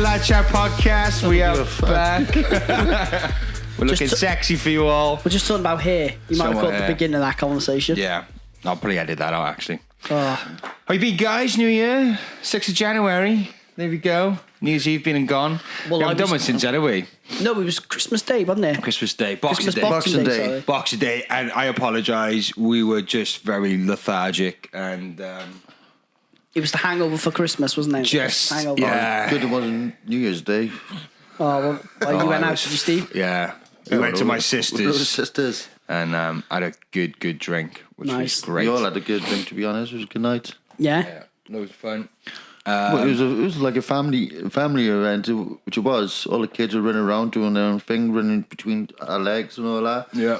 Lad Chat podcast. We are back. We're looking sexy for you all. We're just talking about hair. You might have caught the beginning of that conversation. Yeah. I'll probably edit that out, actually. Oh. How you been, guys? New Year, 6th of January. There we go. New Year's Eve been and gone. Well, we haven't done one since, had we? No, it was Christmas Day, wasn't it? Christmas Day. Boxing Day. Boxing Day. And I apologise. We were just very lethargic and... it was the hangover for Christmas, wasn't it? Just, hangover. yeah. Good it wasn't New Year's Day. Oh, well, you went out, did you, Steve? Yeah. We went to my sisters. And had a good drink, which was great. We all had a good drink, to be honest. It was a good night. Yeah. Loads of fun. Well, it was like a family event, which it was. All the kids were running around doing their own thing, running between our legs and all that. Yeah.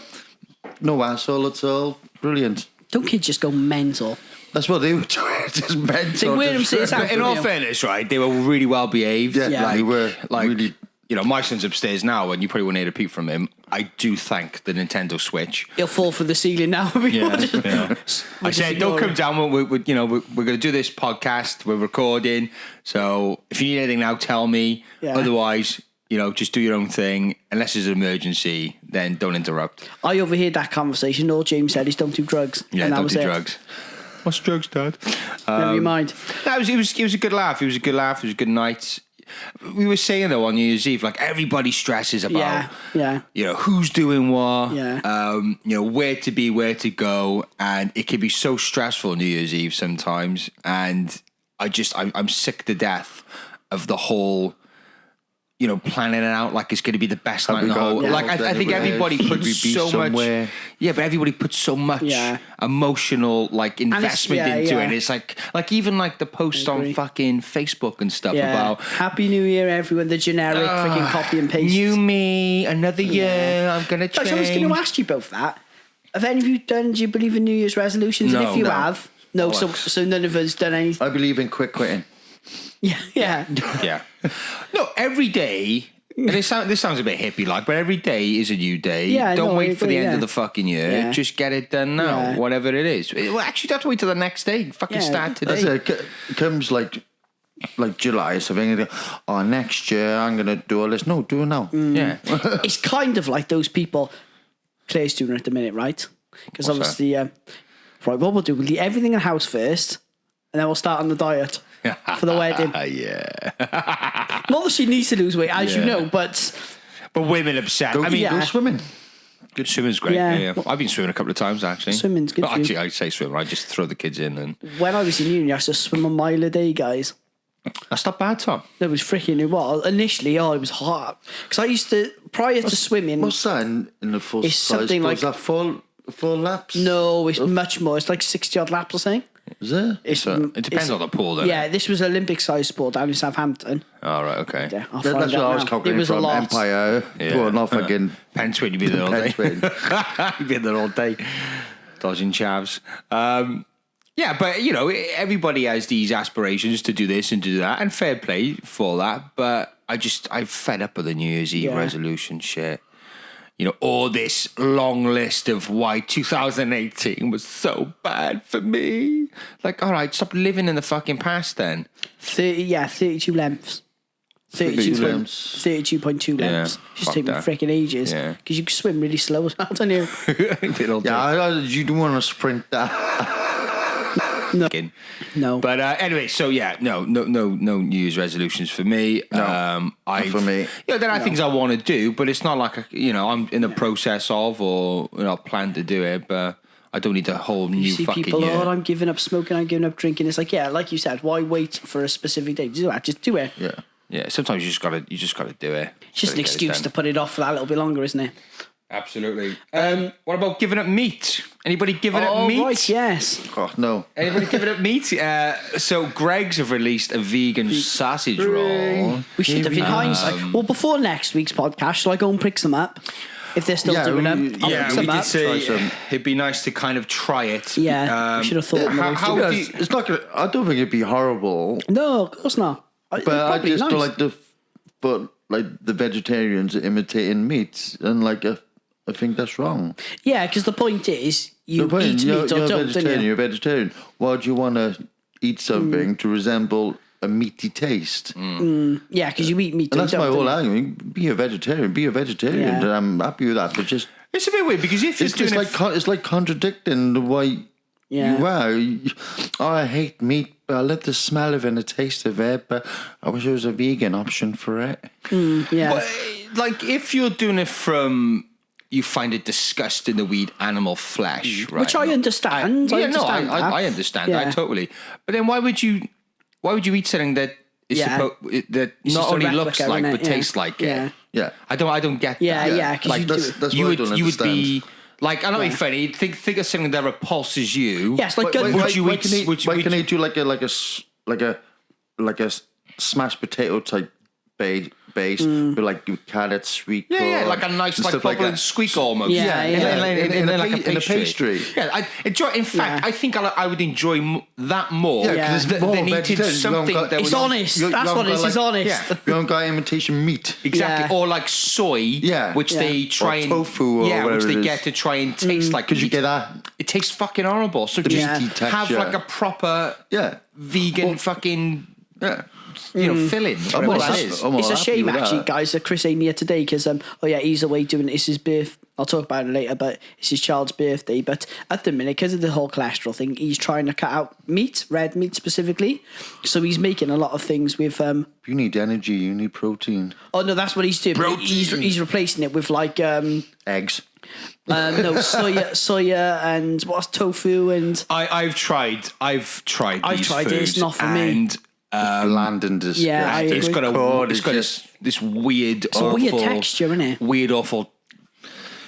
No asshole at all. Brilliant. Don't kids just go mental? That's what they were doing. Just mental. They wear them sit out. In all fairness, right, they were really well behaved. Yeah. They were really... You know, my son's upstairs now, and you probably won't hear a peep from him. I do thank the Nintendo Switch. He'll fall for the ceiling now. Yeah. I said, don't come down. We're going to do this podcast. We're recording. So if you need anything now, tell me. Yeah. Otherwise, just do your own thing. Unless there's an emergency, then don't interrupt. I overheard that conversation. All James said is don't do drugs. Yeah, don't do drugs. What's drugs, Dad? Never mind. It was a good laugh. It was a good laugh. It was a good night. We were saying though on New Year's Eve, like everybody stresses about, who's doing what, where to be, where to go, and it can be so stressful New Year's Eve sometimes. And I'm sick to death of the whole, planning it out like it's going to be the best night in the whole. Like I think everybody puts so much. Yeah, but everybody puts so much emotional investment into it. It's like even like the post on fucking Facebook and stuff about Happy New Year, everyone. The generic freaking copy and paste. New me, another year. I'm gonna change. I was going to ask you both that. Have any of you done? Do you believe in New Year's resolutions? No, and if you have, so none of us done anything. I believe in quick quitting. Yeah. No, every day. And this sounds a bit hippie-like, but every day is a new day. Yeah, don't wait for the end of the fucking year. Yeah. Just get it done now, whatever it is. Well, actually, don't have to wait till the next day. Fucking start today. That's it. It comes like July or something. Oh, next year I'm going to do all this. No, do it now. Yeah. It's kind of like those people Claire's doing at the minute, right? Because obviously, right, what we'll do, we'll eat everything in the house first, and then we'll start on the diet. For the wedding. Yeah. Not that she needs to lose weight, as you know, but women upset. Go swimming. Good swimming's great. Yeah. I've been swimming a couple of times, actually. Swimming's good. But actually, I say swim. I just throw the kids in. And when I was in uni, I used to swim a mile a day, guys. That's not bad, Tom. It was freaking well. Initially, it was hot because I used to prior to swimming. What's that in the full it's size? Something like that full laps? No, it's much more. It's like 60 odd laps or something. Is it? It depends on the pool, though. Yeah, this was Olympic-sized sport down in Southampton. Oh, right, okay. Yeah, that's what I was talking from. A Empire. Pulling off again. Pentwin, you'd be there all day. You'd be there all day. Dodging chavs. Yeah, but, everybody has these aspirations to do this and do that, and fair play for that, but I'm fed up with the New Year's Eve resolution shit. All this long list of why 2018 was so bad for me. Like, all right, stop living in the fucking past then. 32 lengths. 32.2 lengths. Just take me freaking ages. Because you can swim really slow as well, don't you? You don't want to sprint that. No. But anyway, so no New Year's resolutions for me. No, for me. There are things I want to do, but it's not like I'm in the process of or plan to do it. But I don't need a whole new fucking people, year. I'm giving up smoking, I'm giving up drinking. It's like like you said, why wait for a specific day to do that? Just do it. Yeah. Yeah. Sometimes you just gotta do it. It's just an excuse to put it off for that little bit longer, isn't it? Absolutely. What about giving up meat? Anybody giving up meat? Right, yes. Oh, no. Anybody giving up meat? So Greg's have released a vegan sausage roll. We should have, in hindsight. Well, before next week's podcast, shall I go and pick some up? If they're still doing them, we did say it'd be nice to kind of try it. Yeah, we should have thought. It's not gonna, I don't think it'd be horrible. No, of course not. But I just don't like the vegetarians imitating meats, and I think that's wrong. Yeah, because the point is, you eat meat or don't, You're a vegetarian. Why do you want to eat something to resemble a meaty taste. Yeah, because you eat meat. And that's my whole argument. Be a vegetarian. And I'm happy with that. But just it's a bit weird because if it's like contradicting the way you are. I hate meat, but I love the smell of it and the taste of it. But I wish there was a vegan option for it. But, like if you're doing it from. You find it disgusting to eat animal flesh, right? Which I understand. I understand that totally. But then why would you eat something that is that not only looks like but tastes like it? Yeah. I don't get that. Yeah. Like that's you would be like, I'm not being funny. Think of something that repulses you. Yes, like would you eat? Why can they do like a smashed potato type base with like carrots, sweet corn, like a nice like stuff bubbling squeak almost. In a pastry. Yeah, I enjoy. In fact, I think I would enjoy that more. Yeah, because than eating something that it's was honest. That's what it is. It's honest. Yeah. You don't got imitation meat, exactly, or like soy, which they try and tofu, or which they get to try and taste like. Because you get that, it tastes fucking horrible. So just have like a proper vegan fucking filling. It's a shame actually, guys, that Chris ain't here today because he's away doing it's his birth. I'll talk about it later, but it's his child's birthday. But at the minute, because of the whole cholesterol thing, he's trying to cut out meat, red meat specifically. So he's making a lot of things with. You need energy. You need protein. Oh no, that's what he's doing. He's replacing it with like eggs. No, soya and what's tofu and. I've tried. I've tried it. It's not for me. Bland and disgusting. Yeah, it's got this weird, awful, weird texture, isn't it? Weird, awful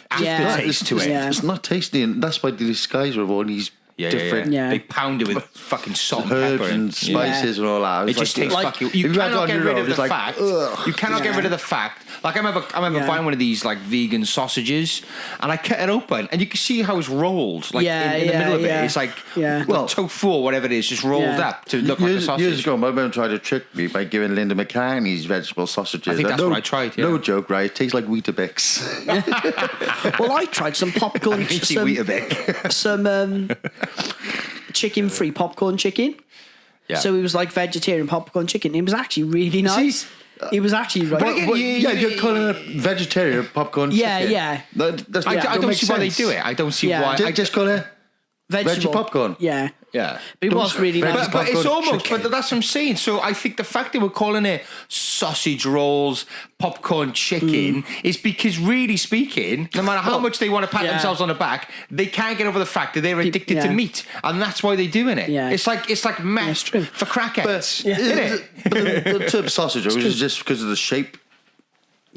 aftertaste to it. Yeah. It's not tasty, and that's why they disguise with all these different. Yeah. They pound it with fucking salt and herbs pepper and spices and all that. It just tastes fucking. You cannot get rid of the fact. You cannot get rid of the fact. Like I remember buying one of these like vegan sausages, and I cut it open, and you can see how it's rolled. Like in the middle of it, it's like tofu or whatever it is, just rolled up to look like a sausage. Years ago, my mum tried to trick me by giving Linda McCartney's vegetable sausages. I think that's what I tried. No joke, right? It tastes like Weetabix. Well, I tried some popcorn. Some chicken-free popcorn chicken. Yeah. So it was like vegetarian popcorn chicken. It was actually really nice. It was actually right. You're calling it vegetarian popcorn chicken. Yeah. I don't see why they do it. I don't see why. I just call it vegetable popcorn. Yeah. Yeah. But it was really nice. But it's almost, but that's what I'm saying. So I think the fact that we're calling it sausage rolls, popcorn chicken is because really speaking, no matter how much they want to pat themselves on the back, they can't get over the fact that they're addicted to meat. And that's why they're doing it. Yeah. It's like mess for crackheads. Isn't it? But the term sausage is just because of the shape.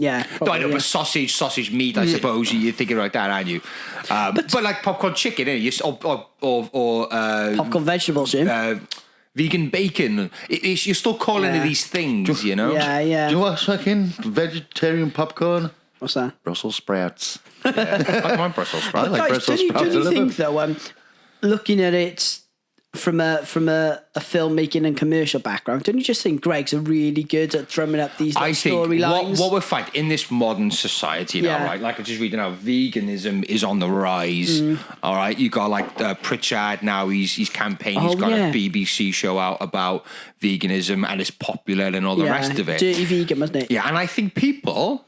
Yeah, probably, I know, but sausage meat. I suppose you're thinking like that, aren't you? But like popcorn chicken, or popcorn vegetables, Jim. Vegan bacon. You're still calling it these things, you know. Yeah. Do you know what's fucking vegetarian popcorn? What's that? Brussels sprouts. I like my Brussels sprouts. I like Brussels sprouts. Don't you think though? Looking at it from a filmmaking and commercial background, don't you just think Greg's are really good at drumming up these storylines? What we're finding in this modern society now, right? Like I'm just reading out, veganism is on the rise. All right, you got like Pritchard now. He's campaigning. He's got a BBC show out about veganism, and it's popular and all the rest of it. Dirty vegan, wasn't it? Yeah, and I think people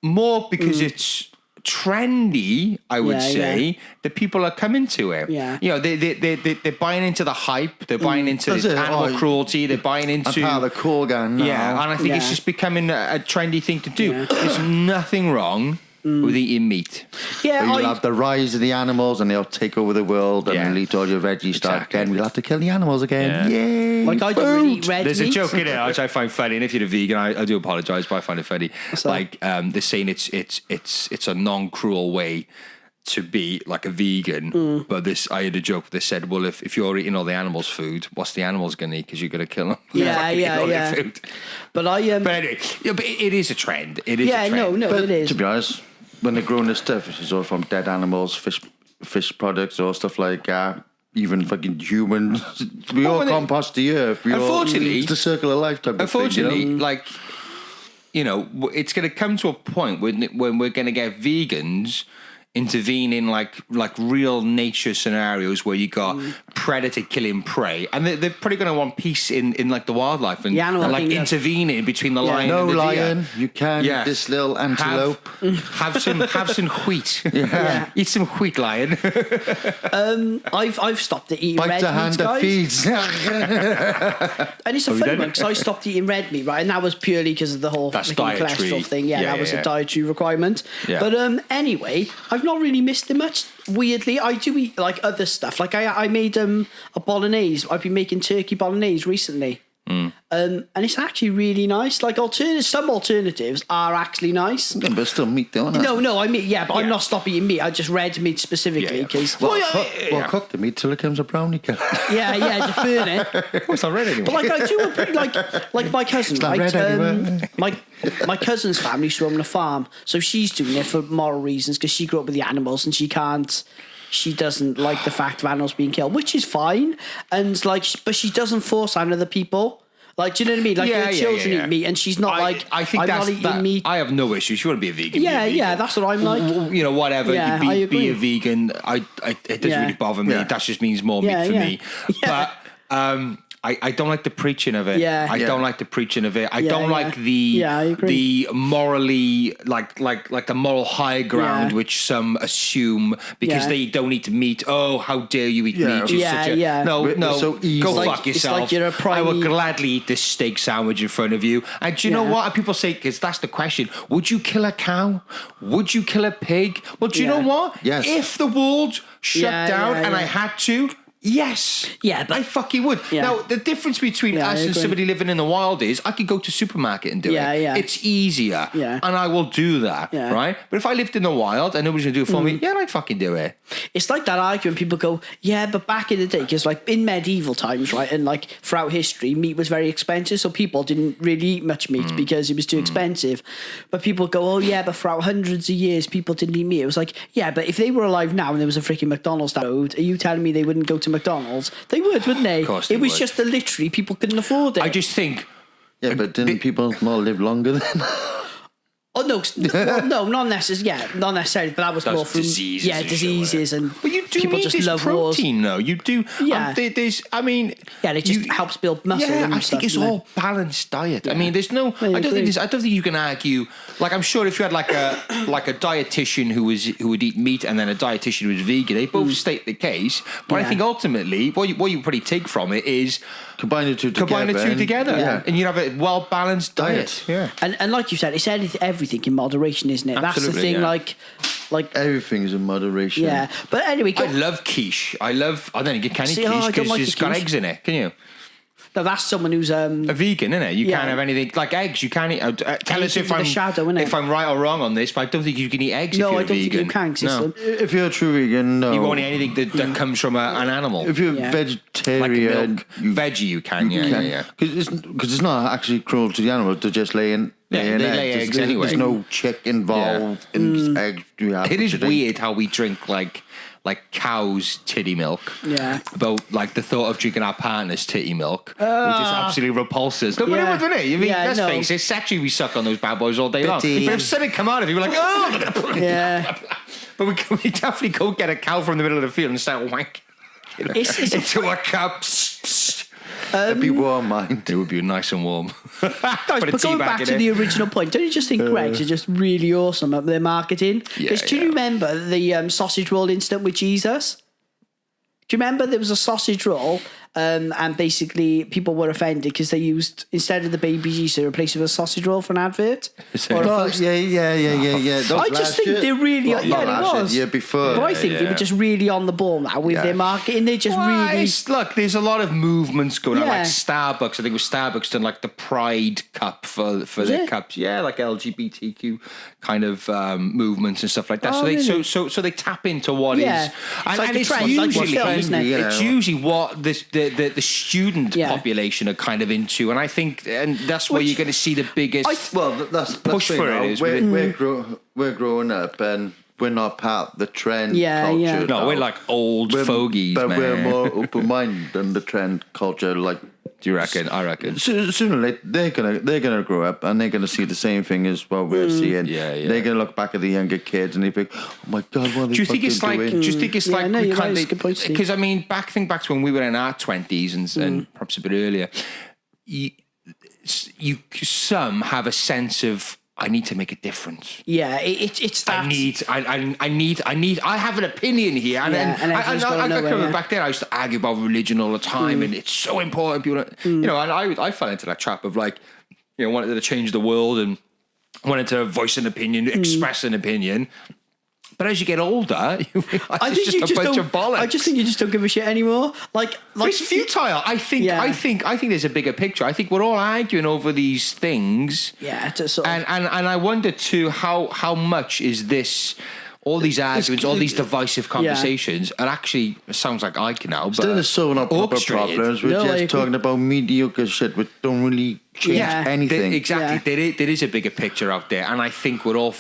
more because it's trendy, I would say, that people are coming to it. Yeah. You know, they're buying into the hype, they're buying into animal cruelty, they're buying into... I'm part of the Korgan now. Yeah, and I think it's just becoming a trendy thing to do. There's nothing wrong with eating meat. Yeah, you'll have the rise of the animals and they'll take over the world and then eat all your veggie stuff again. We'll have to kill the animals again. Yay! Like I don't really eat red There's meat. a joke in it which I find funny, and if you're a vegan, I do apologise, but I find it funny. Like they're saying it's a non-cruel way to be like a vegan, but I had a joke that said, well, if you're eating all the animals' food, what's the animals going to eat? Because you're going to kill them. Yeah. Food. But anyway, but it is a trend. It is a trend. No, it is. To be honest, when they're growing this stuff, it's all from dead animals, fish products, or stuff like even fucking humans. We all compost the earth. Unfortunately, it's the circle of life type of thing, like, you know, it's going to come to a point when we're going to get vegans intervene in like real nature scenarios where you got predator killing prey, and they're probably going to want peace in like the wildlife and like intervening between the lion and the lion, deer. you can this little antelope have some wheat. Eat some wheat, lion. I've stopped eating bite red the hand meat, that feeds. And it's a funny one because I stopped eating red meat, right, and that was purely because of the whole cholesterol thing. That was a dietary requirement. But anyway, I've not really missed it much. Weirdly, I do eat like other stuff. Like I made a bolognese. I've been making turkey bolognese recently. And it's actually really nice. Like some alternatives are actually nice. Yeah, but still meat, don't it? No, I mean, but I'm not stopping eating meat. I just red meat specifically because. Cook the meat till it becomes a brownie colour. Just burn it. It's not red anymore. But like I do a pretty like my cousin, right? My cousin's family used to own a farm, so she's doing it for moral reasons because she grew up with the animals and she doesn't like the fact of animals being killed, which is fine. And like, but she doesn't force on other people. Like, do you know what I mean? Like, her children eat meat, and she's not I think I'm not eating meat. I have no issues. You want to be a vegan? Yeah, that's what I'm like. You know, whatever. Yeah, you be a vegan. It doesn't really bother me. That just means more meat for me. But I don't like the preaching of it. I don't like the preaching of it. I don't like the morally like the moral high ground which some assume because they don't eat meat. Oh, how dare you eat meat? No, so go fuck yourself. Like I would gladly eat this steak sandwich in front of you. And do you know what? People say, because that's the question, would you kill a cow? Would you kill a pig? Well, do you know what? Yes. If the world shut down and I had to, yes. Yeah, but I fucking would. Now, the difference between us and somebody living in the wild is I could go to supermarket and do it. It's easier. And I will do that, right? But if I lived in the wild and nobody's going to do it for me, I'd fucking do it. It's like that argument. People go, but back in the day, because like in medieval times, right, and like throughout history, meat was very expensive, so people didn't really eat much meat because it was too expensive. But people go, but throughout hundreds of years, people didn't eat meat. It was like, but if they were alive now and there was a freaking McDonald's down the road, are you telling me they wouldn't go to McDonald's? They would, wouldn't they? Of course they was would. just literally people couldn't afford it. I just think. Yeah, but didn't people not live longer then? Oh no, not necessarily. Yeah, not necessarily. But that was more from diseases and. But you do people need just this love protein, wars. though. You do. Yeah. There's. I mean. Yeah, it just helps build muscle. Yeah, and I stuff, think it's all balanced diet. I mean, there's no. I don't think you can argue. Like, I'm sure if you had like a dietitian who would eat meat and then a dietitian who was vegan, they both state the case. But I think ultimately, what you probably take from it is combine the two together, and you have a well balanced diet. Yeah, and like you said, it's everything in moderation, isn't it? Absolutely, that's the thing. Like everything's in moderation. Yeah, but anyway, I love quiche. I don't think you can eat quiche because it's got eggs in it. Can you? No, that's someone who's a vegan, isn't it? You can't have anything like eggs. You can't eat. Tell us if I'm right or wrong on this, but I don't think you can eat eggs. No, if you're I don't vegan. think you can. No. If you're a true vegan, no. You won't eat anything that comes from an animal. If you're vegetarian, like milk, veggie, you can. Yeah. Because it's not actually cruel to the animal to just lay in. They lay eggs anyway. There's no chick involved in eggs. It is weird how we drink like cow's titty milk. Yeah. About like the thought of drinking our partner's titty milk, which is absolutely repulsive. No, but it would, wouldn't it? I mean, let's face it, sexually we suck on those bad boys all day long. But if something come out of you, we're like, oh! Yeah. But we definitely go get a cow from the middle of the field and start wanking into a cup. It'd be warm, mind. It would be nice and warm. But going back to the original point, don't you just think Greggs are just really awesome at their marketing? Because do you remember the sausage roll incident with Jesus? Do you remember there was a sausage roll and basically people were offended because they used, instead of the baby Jesus, they replaced it with a sausage roll for an advert? Yeah. I just think they're really... It was. Yeah, before. But I think they were just really on the ball now with their marketing. They just really... Look, there's a lot of movements going on. Like Starbucks, I think it was Starbucks done like the Pride Cup for their cups. Yeah, like LGBTQ kind of movements and stuff like that. So they tap into what is... And it's usually what the student population are kind of into, and I think, and that's where you're going to see the biggest that's push for it. We're growing up, and we're not part of the trend culture. Yeah. No, we're like old fogies, but man. we're more open-minded than the trend culture. Like Do you reckon? I reckon. Sooner or later, they're gonna grow up and they're gonna see the same thing as what we're seeing. Yeah. They're gonna look back at the younger kids and they think, "Oh my God, what are they Do you think it's like? doing?" Do you think it's like? No, you're right. Because I mean, think back to when we were in our 20s and perhaps a bit earlier. You some have a sense of, I need to make a difference. Yeah, it's that. I have an opinion here. And then back then I used to argue about religion all the time, and it's so important. People, and I fell into that trap of like, wanted to change the world and wanted to voice an opinion, express an opinion. But as you get older, you realize it's just a bunch of bollocks. I just think you just don't give a shit anymore. Like it's futile. I think there's a bigger picture. I think we're all arguing over these things. Yeah, to sort of, and I wonder too how much is this. All these arguments, all these divisive conversations, and actually, it sounds like I can now. But instead of solving our proper problems, we're just talking about mediocre shit which don't really change anything. Exactly, there is a bigger picture out there, and I think we're all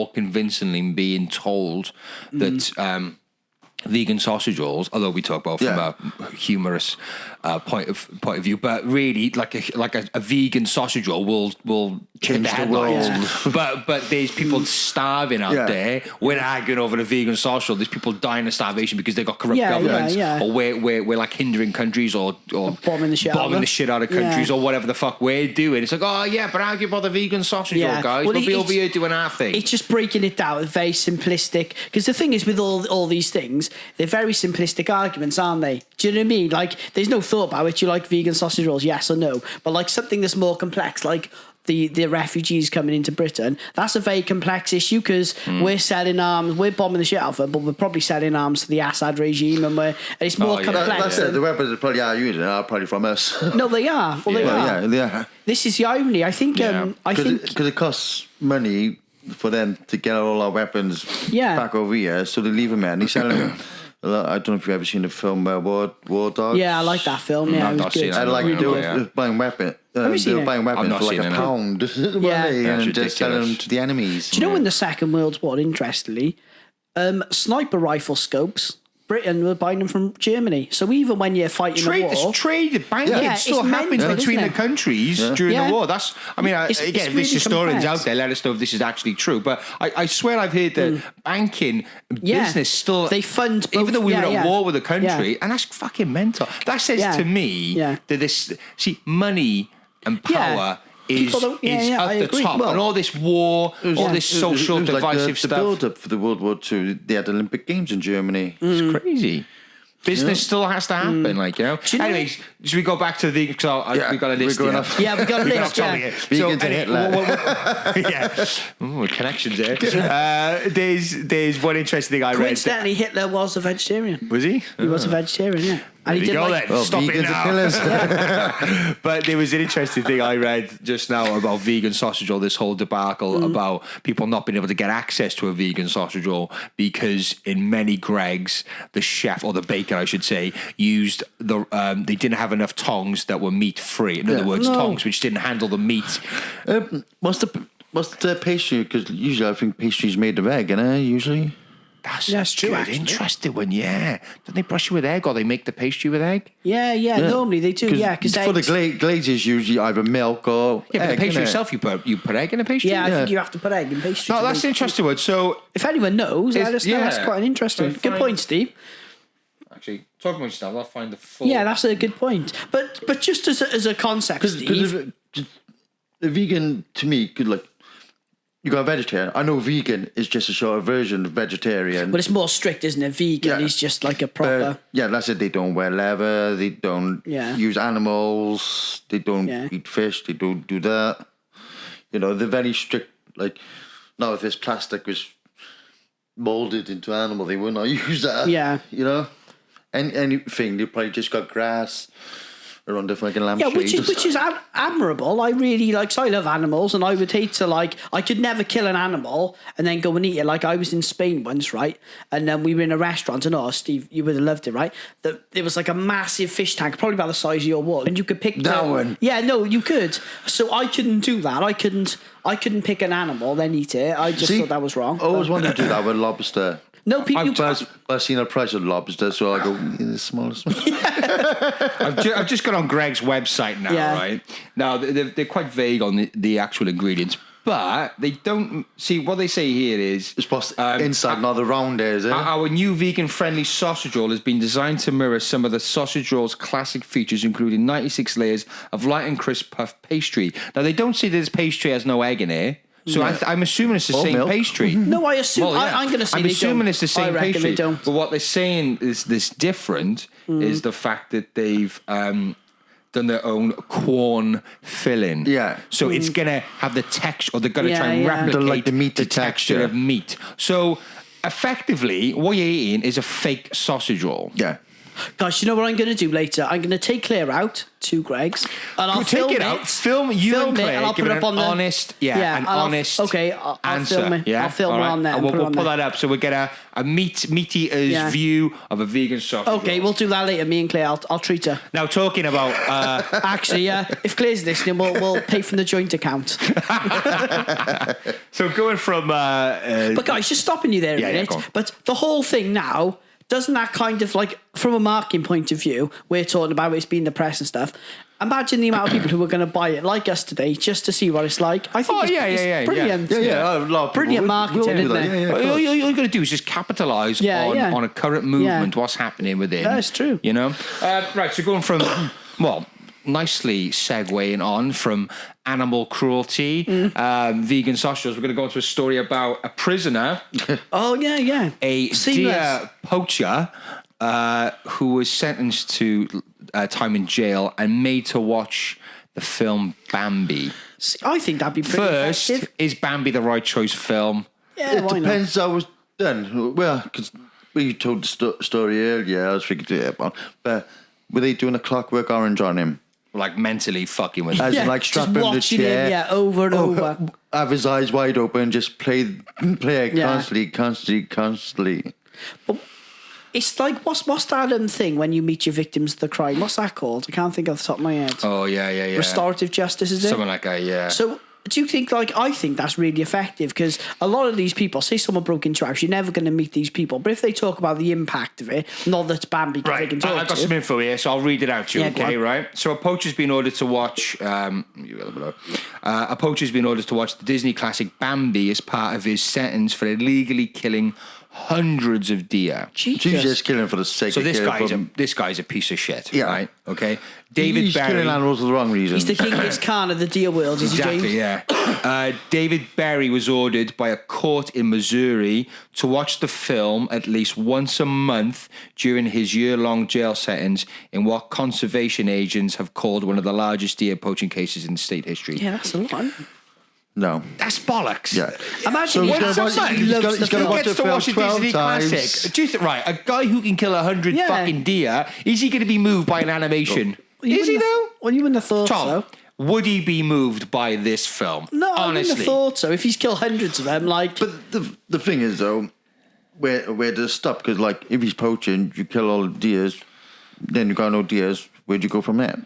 convincingly being told that vegan sausage rolls, although we talk about from a humorous point of view, but really like a vegan sausage roll will change the world. But there's people starving out there. We're arguing over the vegan sausage roll. There's people dying of starvation because they've got corrupt governments, or we're like hindering countries or bombing the shit out of countries or whatever the fuck we're doing. It's like, oh yeah, but argue about the vegan sausage roll, guys. We'll be over here doing our thing. It's just breaking it down, very simplistic. Because the thing is with all these things, they're very simplistic arguments, aren't they? Do you know what I mean? Like, there's no thought about it. You like vegan sausage rolls, yes or no? But like something that's more complex, like the refugees coming into Britain, that's a very complex issue because we're selling arms, we're bombing the shit out of them, but we're probably selling arms to the Assad regime, and it's more complex. That's it. The weapons that probably are using are probably from us. No, they are. Well, they are. Yeah, they are. This is the irony. I think. Because it costs money for them to get all our weapons back over here, so they leave them there and they sell them. I don't know if you've ever seen the film War Dogs. Yeah, I like that film. Yeah, it was good. I like buying weapons. They were buying weapons for like £1, and just selling them to the enemies. Do you know in the Second World War, interestingly, sniper rifle scopes, Britain were buying them from Germany. So even when you're fighting a war, banking still happens between the countries during the war. That's, I mean, again, if there's historians out there, let us know if this is actually true. But I swear I've heard that banking business still, they fund both, even though we were at war with the country, and that's fucking mental. That says to me that money and power is at the top, and all this war, all this social divisive stuff. The build-up for the World War II, they had Olympic Games in Germany. It's crazy. Business still has to happen, Anyways, should we go back to the? Because we got a list. We got a list. Vegans and Hitler. Connections there. There's one interesting thing I read. Coincidentally, Hitler was a vegetarian. Was he? He was a vegetarian. Yeah. And he did stop it now. But there was an interesting thing I read just now about vegan sausage roll, this whole debacle about people not being able to get access to a vegan sausage roll because in many Greggs, the chef, or the baker I should say, used they didn't have enough tongs that were meat free. In other words, tongs which didn't handle the meat. What's the pastry? Because usually I think pastry's made of egg, usually. That's true. Good, interesting one, Don't they brush it with egg, or they make the pastry with egg? Yeah. Normally they do. Because for the glazes, usually either milk or egg. But the pastry itself, you put egg in a pastry. Yeah, I think you have to put egg in pastry. No, that's an interesting one. So, if anyone knows, let us know. That's quite an interesting. Good point, Steve. Actually, talk about yourself. I'll find the full. Yeah, that's a good point. But just as a concept, Steve, the vegan to me could like. You got a vegetarian. I know vegan is just a short version of vegetarian. But it's more strict, isn't it? Vegan is just like a proper... that's it. They don't wear leather. They don't use animals. They don't eat fish. They don't do that. They're very strict. Like, now if this plastic was molded into animal, they would not use that. Yeah. Anything. They probably just got grass... around different lampshades. Which is admirable. I really so I love animals, and I would hate to I could never kill an animal and then go and eat it. Like I was in Spain once, right? And then we were in a restaurant, and Steve, you would have loved it, right? There was like a massive fish tank, probably about the size of your wall, and you could pick that one. Yeah, no, you could. So I couldn't do that. I couldn't pick an animal then eat it. I just thought that was wrong. I always wanted to do that with lobster. No, people. I've seen the price of lobster, so I go, the smallest one. I've just got on Greg's website now, right? Now, they're quite vague on the actual ingredients, but they don't... See, what they say here is... It's supposed inside, not around there, is it? Our new vegan-friendly sausage roll has been designed to mirror some of the sausage roll's classic features, including 96 layers of light and crisp puff pastry. Now, they don't say this pastry has no egg in it. So I'm assuming it's the same milk. Pastry. No, I assume. I'm going to say I'm assuming it's the same pastry. Don't. But what they're saying is this different is the fact that they've done their own corn filling. Yeah. So it's going to have the texture, or they're going to try and replicate the meaty texture of meat. So effectively, what you're eating is a fake sausage roll. Yeah. Guys, you know what I'm going to do later? I'm going to take Claire out to Greg's, and I'll take it out. Film and Claire, and I'll put it up on the honest, honest. I'll answer. film it. Yeah? I'll film it on there. We'll put that up, so we get a meat eater's view of a vegan sausage. Okay, we'll do that later. Me and Claire, I'll treat her. Now, talking about actually, if Claire's listening, we'll pay from the joint account. So going from, but guys, just stopping you there a minute. But the whole thing now. Doesn't that kind of like, from a marketing point of view, we're talking about it's being the press and stuff. Imagine the amount of people who are going to buy it like us today just to see what it's like. I think it's brilliant. Yeah. A lot of brilliant marketing, isn't it? All you're going to do is just capitalise on a current movement, what's happening within. That's true. You know? Right, so going from, nicely segueing on from animal cruelty, vegan sausages, we're going to go into a story about a prisoner. A deer poacher who was sentenced to time in jail and made to watch the film Bambi. I think that'd be pretty effective. Is Bambi the right choice film? Yeah, it depends how it was done. Well, because we told the story earlier, I was thinking, but were they doing a Clockwork Orange on him? Like mentally fucking with him. As in, like, strap him to the chair. Him, over and over. Have his eyes wide open, just play it constantly. But it's like, what's that thing when you meet your victims of the crime? What's that called? I can't think off the top of my head. Oh, yeah. Restorative justice, is it? Something like that, yeah. So... Do you think, I think that's really effective because a lot of these people, say someone broke into your house, you're never going to meet these people. But if they talk about the impact of it, not that Bambi can take into I've got some info here, so I'll read it out to you, okay, right? So a poacher's been ordered to watch, the Disney classic Bambi as part of his sentence for illegally killing hundreds of deer. Jesus, killing for the sake of killing. This guy's a piece of shit, right? Okay. He's killing animals for the wrong reason. He's the Genghis Khan of the deer world, is exactly, he, James? Yeah. David Berry was ordered by a court in Missouri to watch the film at least once a month during his year-long jail sentence in what conservation agents have called one of the largest deer poaching cases in state history. Yeah, that's a lot. No. That's bollocks. Yeah. Imagine he gets to watch a Disney classic. Do you think, right, a guy who can kill 100 fucking deer, is he going to be moved by an animation? Is he though? Well, you wouldn't have thought Tom, so. Would he be moved by this film? No, honestly. I wouldn't have thought so. If he's killed hundreds of them, like... But the thing is, though, where does it stop? Because, like, if he's poaching, you kill all the deers, then you got no deers, where'd you go from there?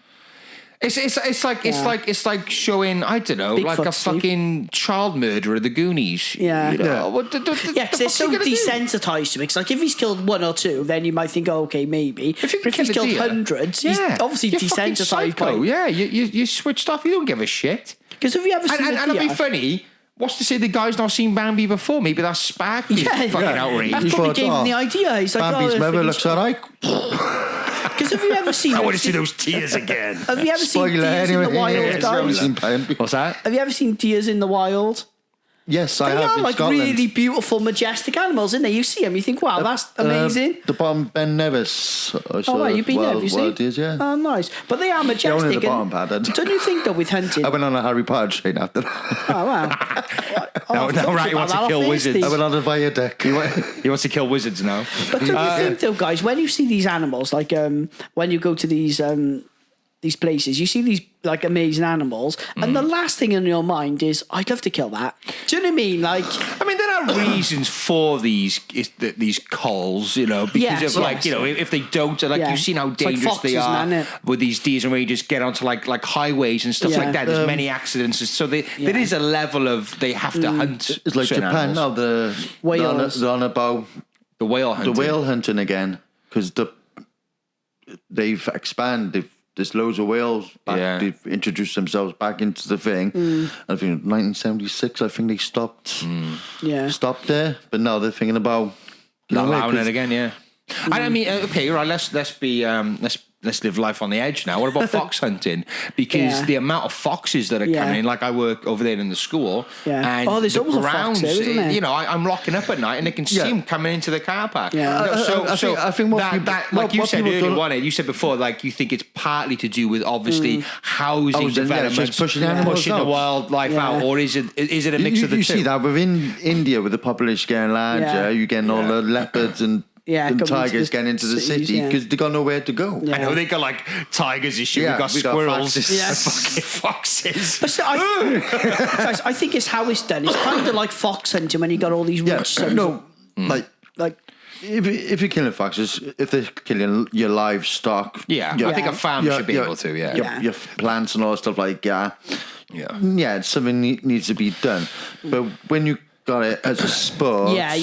It's like showing, I don't know, like a fucking child murderer of the Goonies. Yeah. You know? Because they're so desensitized to it. Because like if he's killed one or two, then you might think, oh, okay, maybe. If he's killed hundreds, he's obviously desensitized by. Yeah, you switched off. You don't give a shit. Because have you ever seen? And it'd be funny. What's to say the guy's not seen Bambi before? Maybe that's sparked his fucking outrage. That probably gave him the idea. He's like, Bambi's mother looks alright. Because have you ever seen... I want to see those tears again. Have you ever seen deers in the wild, guys? What's that? Have you ever seen deers in the wild? Yes, I have. They are in like Scotland. really beautiful, majestic animals, isn't they? You see them, you think, wow, that's amazing. The bottom Ben Nevis. Right, you've been there, have you seen? Deers, yeah. Oh, nice. But they are majestic. Only the bottom pad. Don't you think, though, with hunting? I went on a Harry Potter train after that. Oh, wow. No, right, he wants to kill wizards. I went on a viaduct. He wants to kill wizards now. But don't you think, though, guys, when you see these animals, like when you go to these places, you see these like amazing animals, and the last thing in your mind is, I'd love to kill that. Do you know what I mean? Like, I mean, there are reasons for these culls, you know, because you know, if they don't, like you've seen how dangerous like foxes, they are with these deers, and where you just get onto like highways and stuff like that. There's many accidents, so there is a level of they have to hunt. It's like Japan animals. now. They're on about The whale hunting. The whale hunting again, because they've expanded. There's loads of whales back. Yeah. They've introduced themselves back into the thing. I think 1976, I think they stopped there. But now they're thinking about allowing it again, yeah. I mean, okay, right, let's live life on the edge now. What about fox hunting? Because the amount of foxes that are coming in, like I work over there in the school, and there's always a fox there, isn't there? You know, I'm locking up at night and they can see them coming into the car park. Yeah. I think like you said earlier, you said before, like you think it's partly to do with obviously housing development, pushing the wildlife out, or is it a mix of the two? You see that within India with the population getting larger, you're getting all the leopards and tigers getting into the city because they got nowhere to go. I know they got like tigers and shit. We got squirrels, fucking foxes. But still, guys, I think it's how it's done. It's kind of like fox hunting when you got all these rich sons. No, like if you're killing foxes, if they're killing your livestock, I think a farm should be able to. Your plants and all that stuff like it's something needs to be done. But when you got it as a sport. Where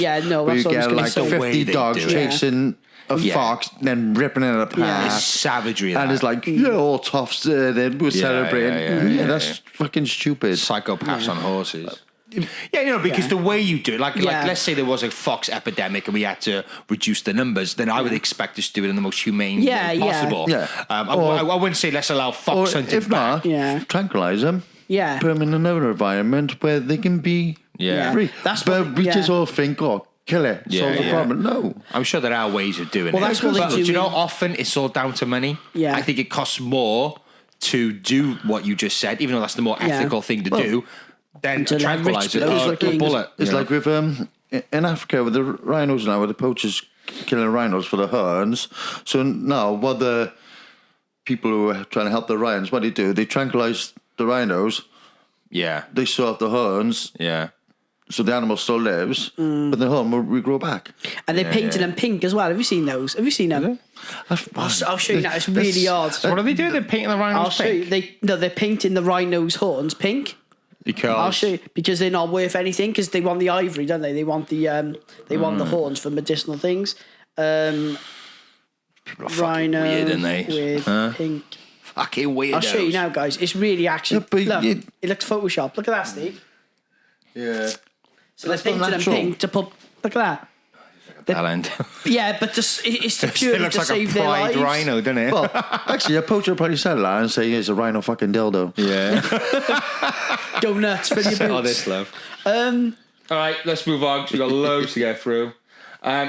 you get like 50 dogs chasing a fox, then ripping it apart. It's savagery. And it's like, all toffs there, then we're celebrating. That's fucking stupid. Psychopaths on horses. Because the way you do it, like let's say there was a fox epidemic and we had to reduce the numbers, then I would expect us to do it in the most humane way possible. I wouldn't say let's allow fox hunting if not, tranquilize them. Put them in another environment where they can be free. But we just all think, kill it, solve the problem. No. I'm sure there are ways of doing it. That's what but do you know, often it's all down to money. I think it costs more to do what you just said, even though that's the more ethical thing to do, than to tranquilize it. It's like with in Africa with the rhinos now, where the poachers killing rhinos for the horns. So now what the people who are trying to help the rhinos, what do? They tranquilize the rhinos. They saw off the horns. So the animal still lives, but the horn will regrow back. And they painted them pink as well. Have you seen those? Have you seen them? I'll show you now. It's really odd. So what are they doing? They're painting the rhinos pink? They're painting the rhinos' horns pink. Because I'll show you, because they're not worth anything, because they want the ivory, don't they? They want the want the horns for medicinal things. People are fucking weird, aren't they? With pink. Fucking weird. I'll show you now, guys. It's really actually. Look, it looks Photoshop. Look at that, Steve. Yeah. So they're painting them pink to put. Look at that. But it's purely to save their lives. It looks like a pride rhino, doesn't it? Well, actually, a poacher will probably sell that and say it's a rhino fucking dildo. Yeah. Go nuts for your boots. Oh, this love. All right, let's move on because we've got loads to get through.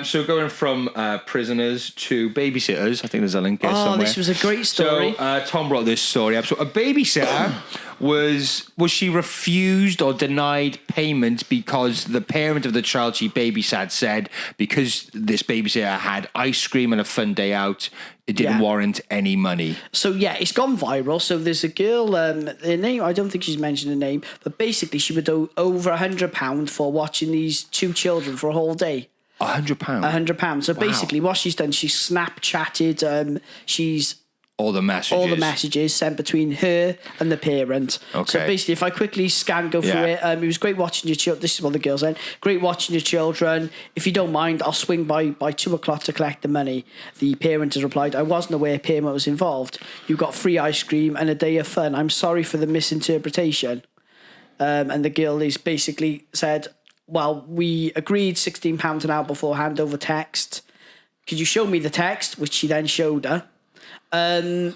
So going from prisoners to babysitters, I think there's a link here somewhere. This was a great story. So Tom brought this story up. So a babysitter was she refused or denied payment because the parent of the child she babysat said because this babysitter had ice cream and a fun day out, it didn't warrant any money. So it's gone viral. So there's a girl, her name, I don't think she's mentioned her name, but basically she would owe over £100 for watching these two children for a whole day. £100? £100. So basically what she's done, she's Snapchatted, she's all the messages sent between her and the parent. Okay. So basically, if I quickly go through it, it was great watching your children. This is what the girl said. Great watching your children. If you don't mind, I'll swing by 2:00 to collect the money. The parent has replied, I wasn't aware payment was involved. You got free ice cream and a day of fun. I'm sorry for the misinterpretation. And the girl is basically said, well, we agreed £16 an hour beforehand over text. Could you show me the text? Which she then showed her. And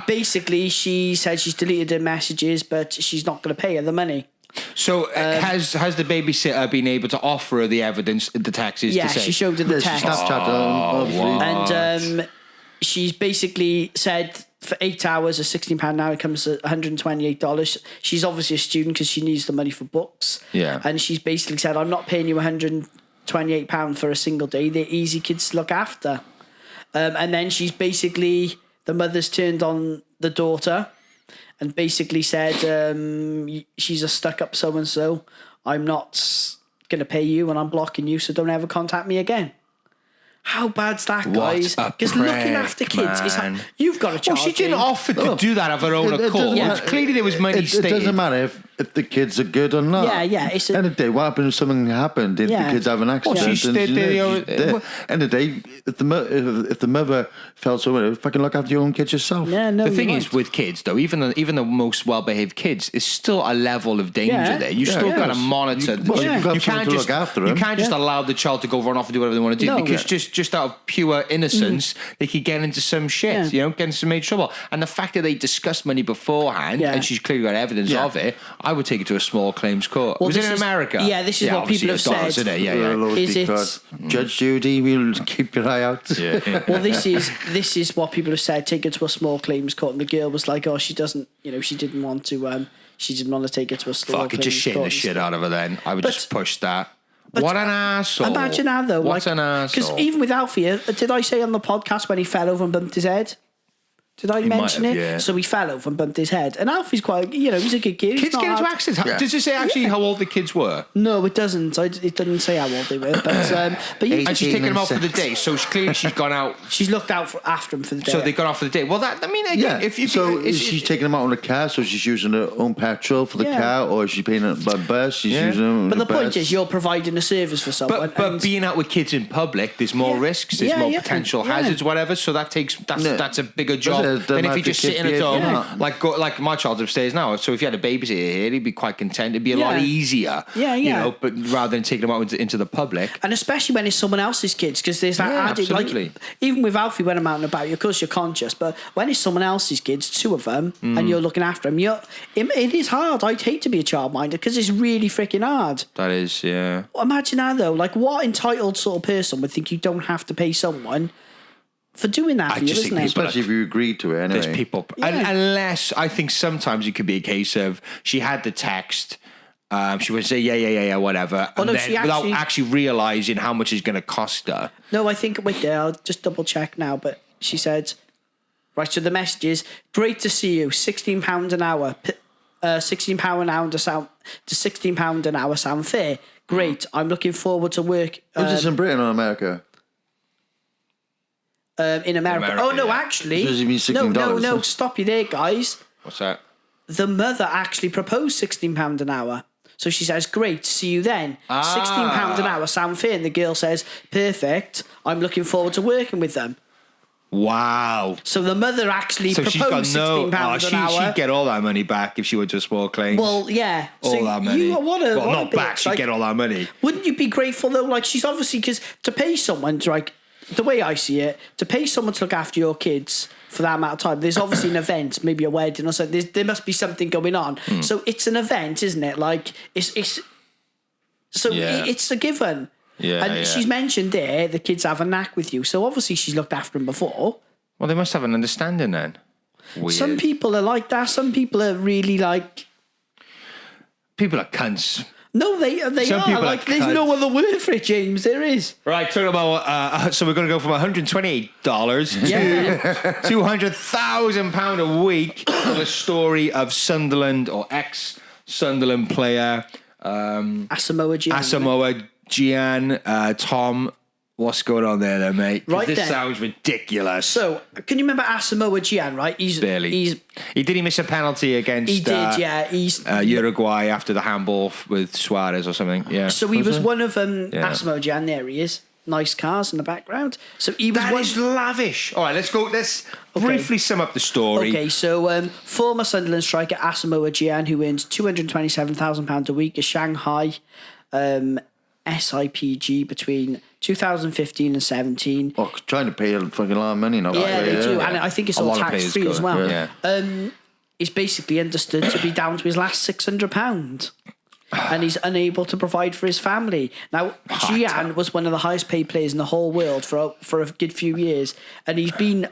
basically she said she's deleted her messages, but she's not going to pay her the money. So has the babysitter been able to offer her the evidence, the taxes? Yeah, to say? She showed her the text. And she's basically said for 8 hours, a £16 an hour comes to $128. She's obviously a student because she needs the money for books. Yeah. And she's basically said, I'm not paying you £128 for a single day. They're easy kids to look after. And then she's basically, the mother's turned on the daughter and basically said, she's a stuck-up so-and-so. I'm not going to pay you and I'm blocking you, so don't ever contact me again. How bad's that, guys? Because looking after kids is you've got a child. Well, she didn't offer to do that of her own accord. Clearly there was money stated. It doesn't matter if the kids are good or not. Yeah. End of the day, what happens if something happened? Did the kids have an accident? Well, end of the day, if the mother felt so, fucking look after your own kids yourself. Yeah, no, the thing is, with kids though, even the most well-behaved kids, is still a level of danger there. You still got to monitor. You can't just look after them. You can't just allow the child to go run off and do whatever they want to do because just out of pure innocence, they could get into some shit. Get into some major trouble. And the fact that they discussed money beforehand, and she's clearly got evidence of it, I would take it to a small claims court. Well, was it in America? Yeah, this is what people have said. Is it Judge Judy? We'll keep your eye out. Well, this is what people have said. Take it to a small claims court, and the girl was like, "Oh, she doesn't. She didn't want to. She didn't want to take it to a small claims court." Just shitting the shit out of her. Then I would just push that. What an asshole! Imagine that though. What an asshole! Because even with Alfie, did I say on the podcast when he fell over and bumped his head? Did I mention it? Yeah. So he fell over and bumped his head. And Alfie's quite, he's a good kid. Kids get into accidents. Yeah. Does it say actually how old the kids were? No, it doesn't. It doesn't say how old they were. But and she's taken them out for the day. So clearly she's gone out. She's looked out after him for the day. So they got off for the day. Well, again, if she's taking them out on the car, so she's using her own petrol for the car, or she's paying by bus. She's using them. But the point is, you're providing a service for someone. But being out with kids in public, there's more risks. There's more potential hazards, whatever. So that's a bigger job than if you just sitting at home, like my child's upstairs now. So if you had a babysitter here, he'd be quite content. It'd be a lot easier, but rather than taking them out into the public, and especially when it's someone else's kids, because there's that added. Like even with Alfie, when I'm out and about, of course you're conscious, but when it's someone else's kids, two of them, and you're looking after them, it is hard. I'd hate to be a childminder because it's really freaking hard. That is, yeah. Imagine that though. Like, what entitled sort of person would think you don't have to pay someone for doing that for you, isn't it? Especially if you agreed to it anyway. There's people... Unless, I think sometimes it could be a case of she had the text, she would say, yeah, whatever, and then without actually realising how much it's going to cost her. No, I think... Wait there, I'll just double check now, but she said... Right, so the message is, great to see you, £16 an hour. £16 an hour to £16 an hour sound fair? Great, I'm looking forward to work... Was this in Britain or America? In America. Oh, no, actually. Does it mean $16? No, stop you there, guys. What's that? The mother actually proposed £16 an hour. So she says, great, see you then. £16 an hour, sound fair. And the girl says, perfect, I'm looking forward to working with them. Wow. So the mother actually proposed £16 an hour. She'd get all that money back if she went to a small claims. Well, yeah. All that money. Not back, she'd get all that money. Wouldn't you be grateful, though? Like, she's obviously, because to pay someone, like, the way I see it, to pay someone to look after your kids for that amount of time, there's obviously an event, maybe a wedding or something. There must be something going on. So it's an event, isn't it? Like, it's a given. Yeah, and she's mentioned there the kids have a knack with you. So obviously she's looked after them before. Well, they must have an understanding then. Weird. Some people are like that. Some people are really like... People are cunts. No, they Some are. Like, there's no other word for it, James. There is. Right, talking about... so we're going to go from $128 to £200,000 a week for the story of Sunderland or ex-Sunderland player... Asamoah Gyan. Tom... What's going on there, then, mate? Right, this sounds ridiculous. So, can you remember Asamoah Gyan, right? Did he miss a penalty against? He did, yeah. Uruguay after the handball with Suarez or something. Yeah. So he was one of Asamoah Gyan. There he is. Nice cars in the background. So he was. That is lavish. All right, let's go. Let's briefly sum up the story. Okay, so former Sunderland striker Asamoah Gyan, who earns £227,000 a week, at Shanghai. SIPG between 2015 and 17. Oh, trying to pay a fucking lot of money now. Yeah, they do. And I think it's all tax free as well. Yeah. He's basically understood to be down to his last £600. And he's unable to provide for his family. Now, Gian was one of the highest paid players in the whole world for a good few years. And he's been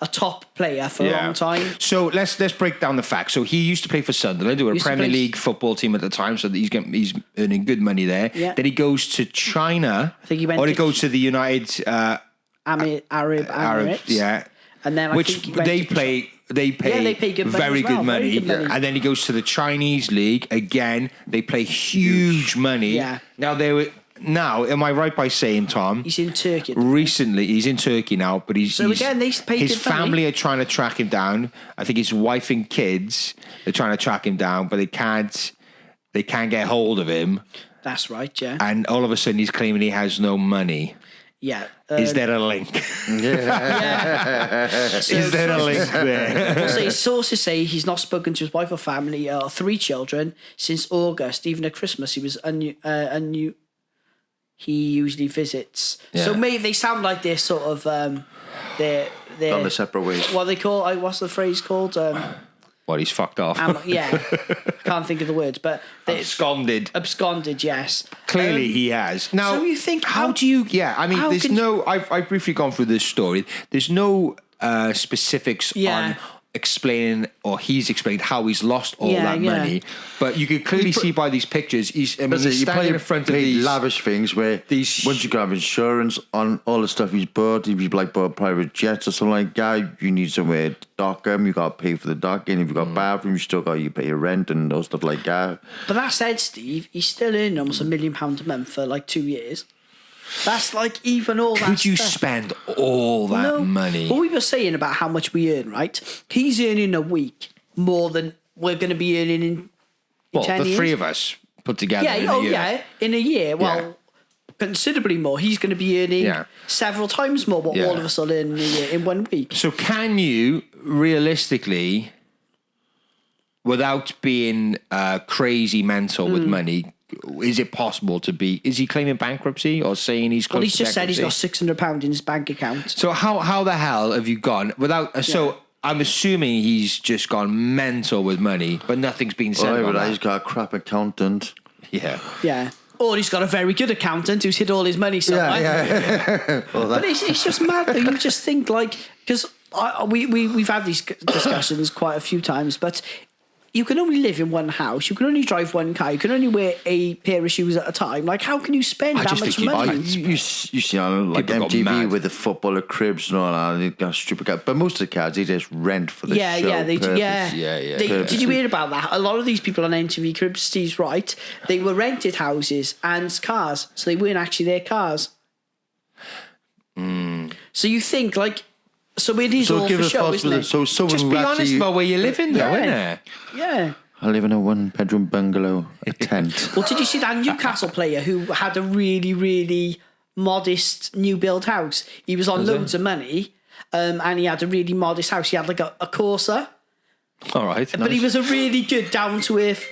a top player for a long time. So let's break down the facts. So he used to play for Sunderland, who were a Premier League football team at the time, so he's earning good money there. Yeah. Then he goes to China. I think he went. Or he goes to the United Arab Emirates. Yeah. And then they pay very good money. And then he goes to the Chinese league again. They play huge money. Yeah. Now, am I right by saying, Tom? He's in Turkey. Recently, he's in Turkey now, but his family are trying to track him down. I think his wife and kids are trying to track him down, but they can't. they can't get hold of him. That's right, yeah. And all of a sudden he's claiming he has no money. Yeah. Is there a link? Yeah. So, is there a link there? Well, so his sources say he's not spoken to his wife or family or 3 children since August. Even at Christmas, he was he usually visits. Yeah. So maybe they sound like they're sort of they're on the separate ways. What they call? What's the phrase called? Well, he's fucked off. Yeah, can't think of the words, but absconded. Absconded, yes. Clearly, he has. Now, so you think how do you? Yeah, I mean, there's no. I've briefly gone through this story. There's no specifics on explaining, or he's explained how he's lost all that money. But you can clearly see by these pictures, he's standing in front of these lavish things where once you have insurance on all the stuff he's bought, if you bought private jets or something like that, you need somewhere to dock them, you got to pay for the docking. If you got a bathroom, you pay your rent and those stuff like that. But that said, Steve, he's still earning almost £1 million a month for like 2 years. That's like even all that. Could you spend all that money? Well, we were saying about how much we earn, right? He's earning a week more than we're going to be earning in 10 years. 3 of us put together. Yeah, in a year. Yeah, in a year. Well, considerably more. He's going to be earning several times more what all of us will earn in a year in 1 week. So, can you realistically, without being crazy mental with money? Is it possible to be? Is he claiming bankruptcy or saying he's close to bankruptcy? Well, he's just said he's got £600 in his bank account. So how the hell have you gone without? So I'm assuming he's just gone mental with money, but nothing's been said about that. He's got a crap accountant. Yeah. Or he's got a very good accountant who's hid all his money somewhere. Yeah. But it's just mad though. You just think like because we've had these discussions quite a few times, but. You can only live in one house. You can only drive one car. You can only wear a pair of shoes at a time. Like, how can you spend that much money? You see on like MTV with the footballer cribs and all that. They got stupid cars. But most of the cars, they just rent for the show. They do. Yeah. Did you hear about that? A lot of these people on MTV cribs, Steve's right, they were rented houses and cars. So they weren't actually their cars. So you think, like... So it is all for show, isn't it? So just be honest about where you live in, though, isn't it? Yeah. I live in a 1-bedroom bungalow, a tent. Well, did you see that Newcastle player who had a really, really modest new build house? He was on loads of money, and he had a really modest house. He had like a Corsa. All right. But he was a really good, down-to-earth...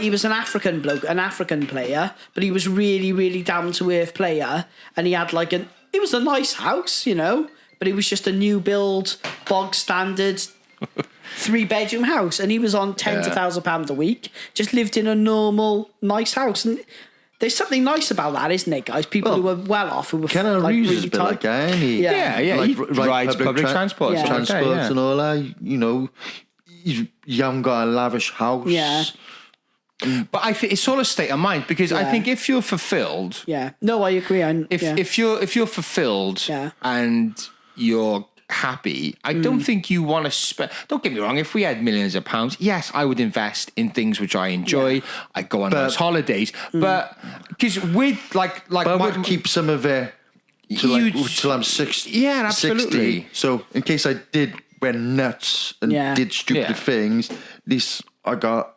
he was an African bloke, an African player, but he was really, really down-to-earth player, and he had like it was a nice house, you know... But it was just a new build, bog standard, 3-bedroom house. And he was on tens of £1,000 a week. Just lived in a normal, nice house. And there's something nice about that, isn't it, guys? People who are well off, who were really tight. Like, he rides public transport. Yeah. Transports and all that. You know, you haven't got a lavish house. Yeah. But I think it's all a state of mind because I think if you're fulfilled, I agree. If you're fulfilled and you're happy, I don't think you want to spend. Don't get me wrong. If we had millions of pounds, yes, I would invest in things which I enjoy. I'd go on those holidays, but because with like I would keep some of it till I'm 60. Yeah, absolutely. 60. So in case I did went nuts and did stupid things, at least I got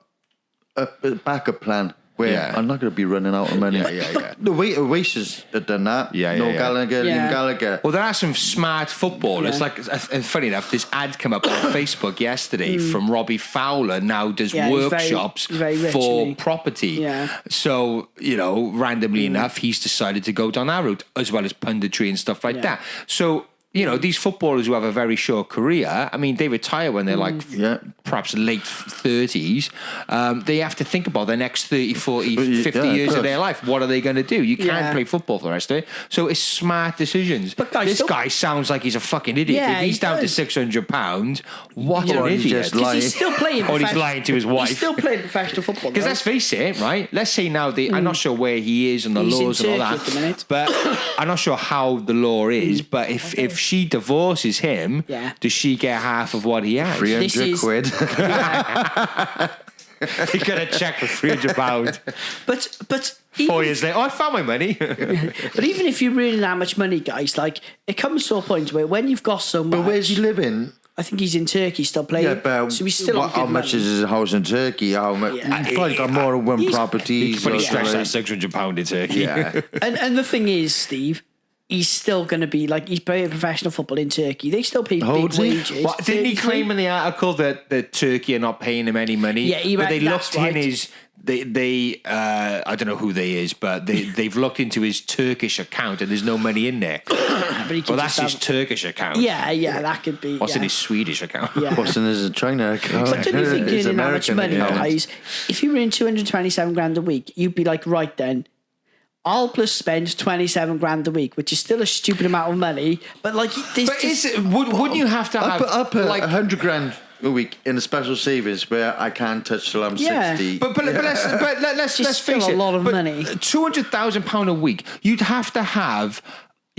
a backup plan. Where I'm not going to be running out of money. The Oasis have done that. Gallagher, Liam Gallagher. Well, there are some smart footballers. Like, and funny enough, this ad came up on Facebook yesterday from Robbie Fowler. Now does workshops very rich, for property. So randomly enough, he's decided to go down that route as well as punditry and stuff like that. So. These footballers who have a very short career, I mean, they retire when they're like perhaps late 30s. They have to think about the next 30, 40, 50 years of their life. What are they going to do? You can't play football for the rest of it. So it's smart decisions. But guys, this guy sounds like he's a fucking idiot. If he's down to £600, what an idiot. Because he's still playing or he's lying to his wife. He's still playing professional football. Because let's face it, right? Let's say now, I'm not sure where he is and the laws and all that. But I'm not sure how the law is. But if she divorces him, does she get half of what he has? 300 quid. He got a check for £300. But 4 years later, I found my money. But even if you're really that much money, guys, like it comes to a point where when you've got so much. But where's he living? I think he's in Turkey still playing. Yeah, but so he's still how much is his house in Turkey? How much? He's probably got more than one property. He's probably stretched that £600 in Turkey. Yeah. and the thing is, Steve, he's still going to be like, he's playing professional football in Turkey. They still pay big wages. What, didn't he claim in the article that Turkey are not paying him any money? Yeah, but they looked in his. They I don't know who they is, but they've looked into his Turkish account and there's no money in there. Well, that's his Turkish account. Yeah, that could be. What's in his Swedish account? Yeah. What's in his China account? But don't you think in how much money, guys? If you were in 227 grand a week, you'd be like, right then, I'll plus spend 27 grand a week, which is still a stupid amount of money. But like, wouldn't you have to have up like 100 grand a week in a special savings where I can't touch till I'm 60. But let's face it, a lot of money. £200,000 a week. You'd have to have.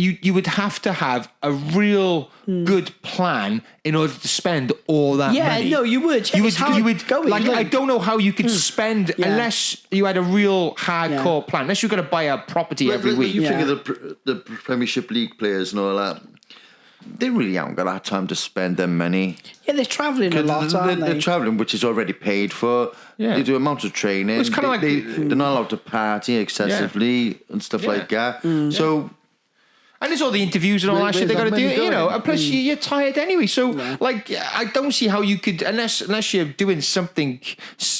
You would have to have a real good plan in order to spend all that money. Yeah, no, you would. You would go. Like, I don't know how you could spend unless you had a real hardcore plan. Unless you're going to buy a property every week. You think of the Premiership League players and all that. They really haven't got that time to spend their money. Yeah, they're travelling a lot, aren't they? They're travelling, which is already paid for. Yeah. They do amounts of training. Well, it's kind of like they're not allowed to party excessively and stuff like that. So. And there's all the interviews and all that shit they got to do, you know. And plus, you're tired anyway. So, like, I don't see how you could, unless you're doing something,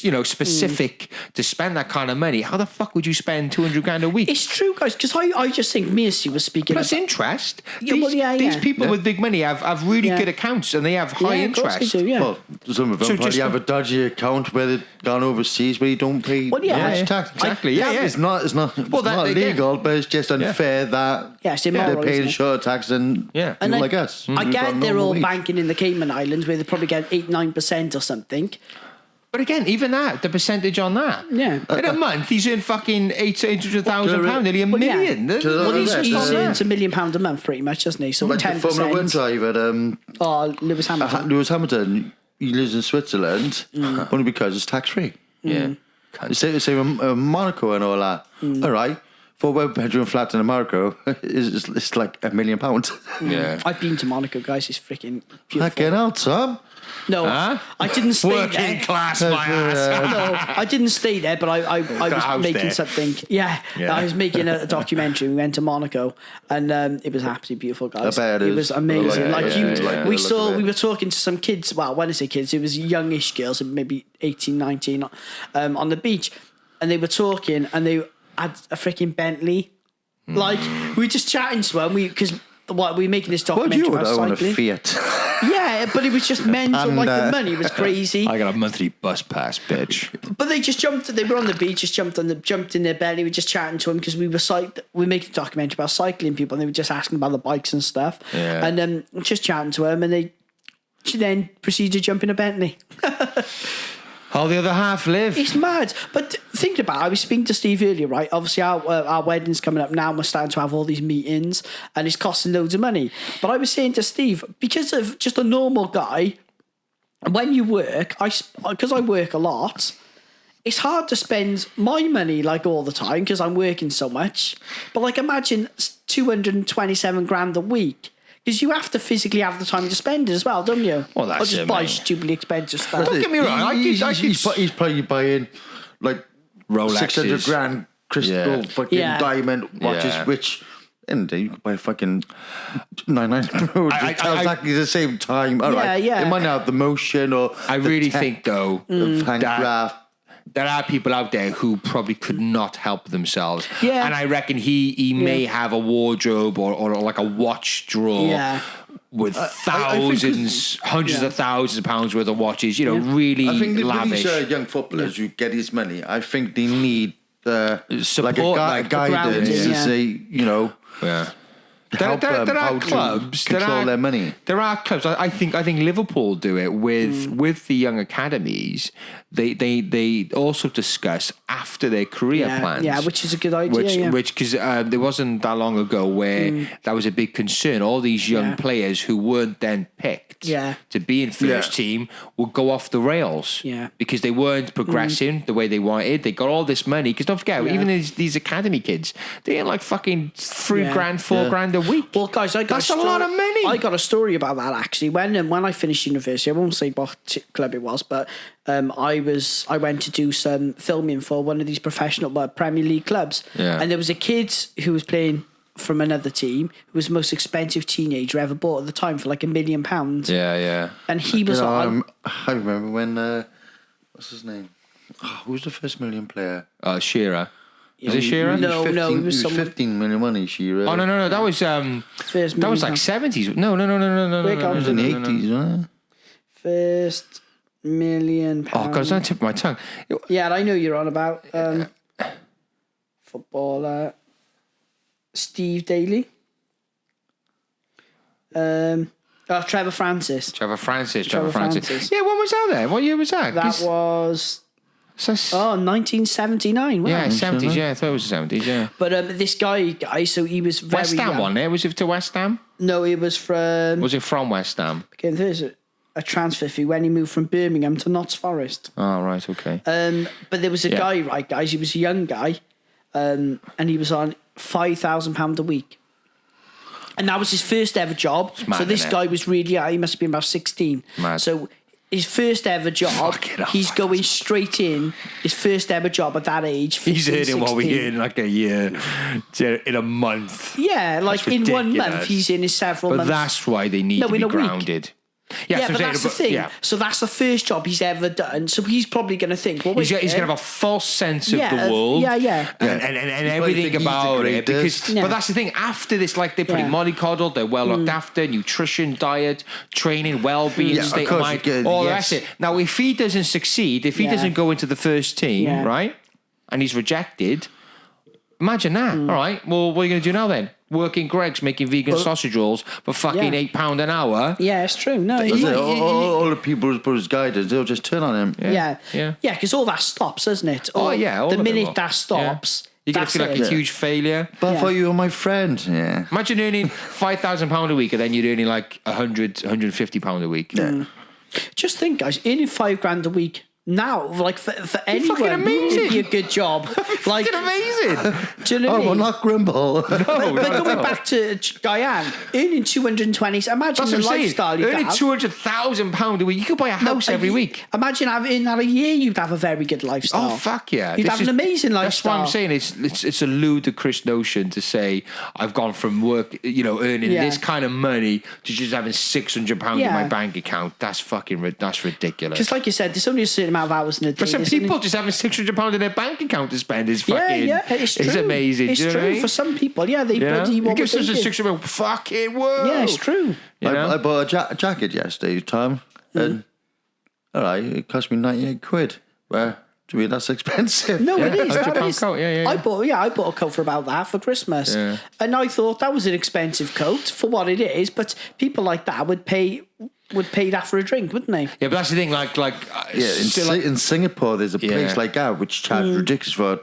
you know, specific to spend that kind of money. How the fuck would you spend 200 grand a week? It's true, guys. Because I just think me and Steve was speaking. Plus interest. These people with big money have really good accounts and they have high interest. Of course they do, Well, some of them probably have a dodgy account where they've gone overseas where you don't pay much tax. Exactly. It's not illegal, but it's just unfair that. Yes, immoral. They're paying short tax than people like us. I get they're all banking in the Cayman Islands where they probably get 8-9% or something. But again, even that, the percentage on that. Yeah. In a month, he's earning fucking £800,000, nearly $1 million. Well, he's earns £1 million a month pretty much, doesn't he? So like 10%. the Formula 1 driver, Lewis Hamilton. Lewis Hamilton, he lives in Switzerland only because it's tax-free. Yeah. Same Monaco and all that. All right. 4-bedroom flat in Monaco it's like £1 million. Yeah. I've been to Monaco, guys. It's freaking beautiful. Fucking hell, Tom. No, I didn't stay there. Working class, my ass. No, I didn't stay there, but I was making there. Something. Yeah, I was making a documentary. We went to Monaco, and it was absolutely beautiful, guys. I bet it was amazing. We were talking to some kids. Well, when I say kids, it was youngish girls, maybe 18, 19, on the beach, and they were talking, and they had a freaking Bentley. Like, we were just chatting to them, because we making this documentary about cycling. I want a Fiat. Yeah, but it was just mental. Like, the money was crazy. I got a monthly bus pass, bitch. But they just jumped. They were on the beach, just jumped in their belly. We were just chatting to them because we were making a documentary about cycling people, and they were just asking about the bikes and stuff. Yeah. And just chatting to them, and they then proceeded to jump in a Bentley. How the other half live. It's mad. But thinking about it, I was speaking to Steve earlier, right? Obviously, our wedding's coming up now, and we're starting to have all these meetings, and it's costing loads of money. But I was saying to Steve, because of just a normal guy, when you work, because I work a lot, it's hard to spend my money like all the time because I'm working so much. But like, imagine 227 grand a week. Because you have to physically have the time to spend it as well, don't you? Well, that's or just buy stupidly expensive stuff. Don't get me wrong. He's probably buying like Rolexes. 600 grand crystal fucking diamond watches, which and you could buy a fucking 99 Pro. Exactly the same time. All right. It might not have the motion or. I really think though there are people out there who probably could not help themselves. Yeah. And I reckon he may have a wardrobe or like a watch drawer with thousands, hundreds of thousands of pounds worth of watches, really I think lavish. These young footballers who get his money, I think they need support, like a guidance to say, Yeah. There are clubs control their money. There are clubs. I think Liverpool do it with the young academies. They also discuss after their career plans. Yeah, which is a good idea. Which because there wasn't that long ago where that was a big concern. All these young players who weren't then picked to be in first team would go off the rails. Yeah, because they weren't progressing the way they wanted. They got all this money. Because don't forget, even these academy kids, they earn like fucking $3,000, $4,000 a week. Well, guys, that's a lot of money. I got a story about that actually. When I finished university, I won't say what club it was, but I went to do some filming for one of these professional Premier League clubs, and there was a kid who was playing from another team who was the most expensive teenager ever bought at the time for like £1 million. Yeah. And he was on. I remember when what's his name? Oh, who was the first million player? Shearer. Was it Shearer? No, he was 15 million money, Shearer. Oh, no. That was that was like 70s. No. It was in the 80s, wasn't it? First £1 million. Oh, God, it's on the tip of my tongue. Yeah, I know you're on about footballer Steve Daly. Trevor Francis. Trevor Francis. Yeah, when was that then? What year was that? That was... 1979. Wow. Yeah, 70s, yeah. I thought it was the 70s, yeah. But this guy, so he was very West Ham, wasn't it? Was it to West Ham? No, it was from... Was it from West Ham? Again, there's a transfer fee when he moved from Birmingham to Notts Forest. Oh, right, okay. But there was a guy, right, guys, he was a young guy, and he was on £5,000 a week. And that was his first ever job. Mad, so this guy was really, he must have been about 16. Mad. So his first ever job, he's going straight in, his first ever job at that age. 15, he's earning 16. what we earn like a year, in a month. Yeah, like in 1 month, he's in his several months. But that's why they need to be grounded. Yeah, but that's the thing. Yeah. So that's the first job he's ever done. So he's probably going to think, well, he's going to have a false sense of the world. Yeah. And everything about it. Because, but that's the thing. After this, like, they're pretty mollycoddled, they're well looked after, nutrition, diet, training, well-being, state of mind, all the rest of it. Now, if he doesn't succeed, if he doesn't go into the first team, right, and he's rejected, imagine that. All right, well, what are you going to do now then? Working Greg's making vegan sausage rolls for fucking £8 an hour. Yeah, it's true. No, all the people who put his guidance, they'll just turn on him. Yeah, because all that stops, doesn't it? All the minute that stops, you're going to feel like a huge failure. But I thought you were my friend. Yeah. Imagine earning £5,000 a week and then you're earning like £150 a week. Yeah. Just think, guys, earning £5,000 a week. Now, like for anyone, it'd be a good job. Like fucking amazing. Do you know what I mean? Well, not Grimble. But going back to Diane, earning 220. Imagine the lifestyle you'd earning have. £200,000 a week. You could buy a house every week. Imagine having that a year. You'd have a very good lifestyle. Oh fuck yeah! You'd have an amazing lifestyle. That's what I'm saying. It's a ludicrous notion to say I've gone from work, earning this kind of money to just having £600 in my bank account. That's ridiculous. Because like you said, there's only a certain amount of hours in a day. For some people, just having £600 in their bank account to spend is fucking. It's true. It's amazing. It's true. For some people, they bloody want. It gives us a £600. Fucking whoa. Yeah, it's true. I bought a jacket yesterday, Tom, and all right, it cost me £98. Well, to me that's expensive. No, it is. That is. Coat. Yeah. I bought a coat for about that for Christmas, and I thought that was an expensive coat for what it is. But people like that would pay that for a drink, wouldn't they? Yeah, but that's the thing. In Singapore, there's a place like that which charges ridiculous for.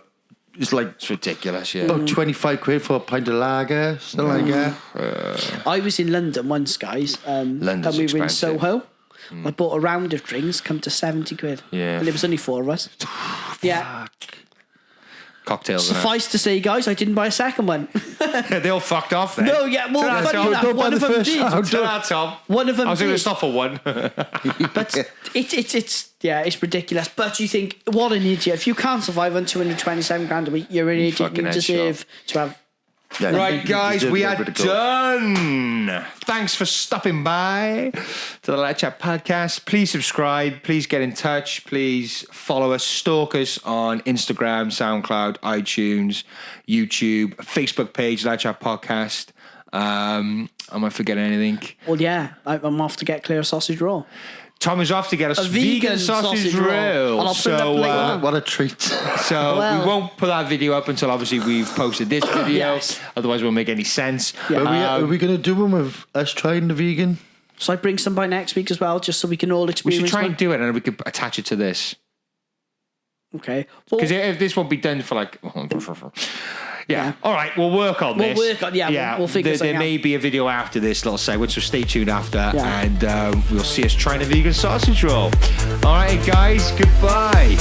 It's ridiculous, about £25 for a pint of lager, something like that. I was in London once, guys, and we were in Soho. I bought a round of drinks, come to £70. Yeah. And there was only 4 of us. Yeah. Cocktails. Suffice to say, guys, I didn't buy a second one. They all fucked off then. No, yeah, well, funny enough, one of them did. One of them did. I was going to stop for one. But it's ridiculous. But you think, what an idiot. If you can't survive on £227 a week, you're an idiot. You deserve to have... Right, guys, we are done. Thanks for stopping by to the Let Chat podcast. Please subscribe. Please get in touch. Please follow us, stalk us on Instagram, SoundCloud, iTunes, YouTube, Facebook page, Let Chat podcast. Am I forgetting anything? Well, yeah, I'm off to get Claire a sausage roll. Tom is off to get a vegan sausage roll. What a treat. So we won't put that video up until obviously we've posted this video. Otherwise it won't make any sense. Yeah. Are we going to do one with us trying the vegan? So I bring some by next week as well, just so we can all experience. We should try and do it and we could attach it to this. Okay. Because if this won't be done for like... Yeah. All right. We'll work on this. We'll figure something out. There may be a video after this little segment, so stay tuned after, and we'll see us trying a vegan sausage roll. All right, guys. Goodbye.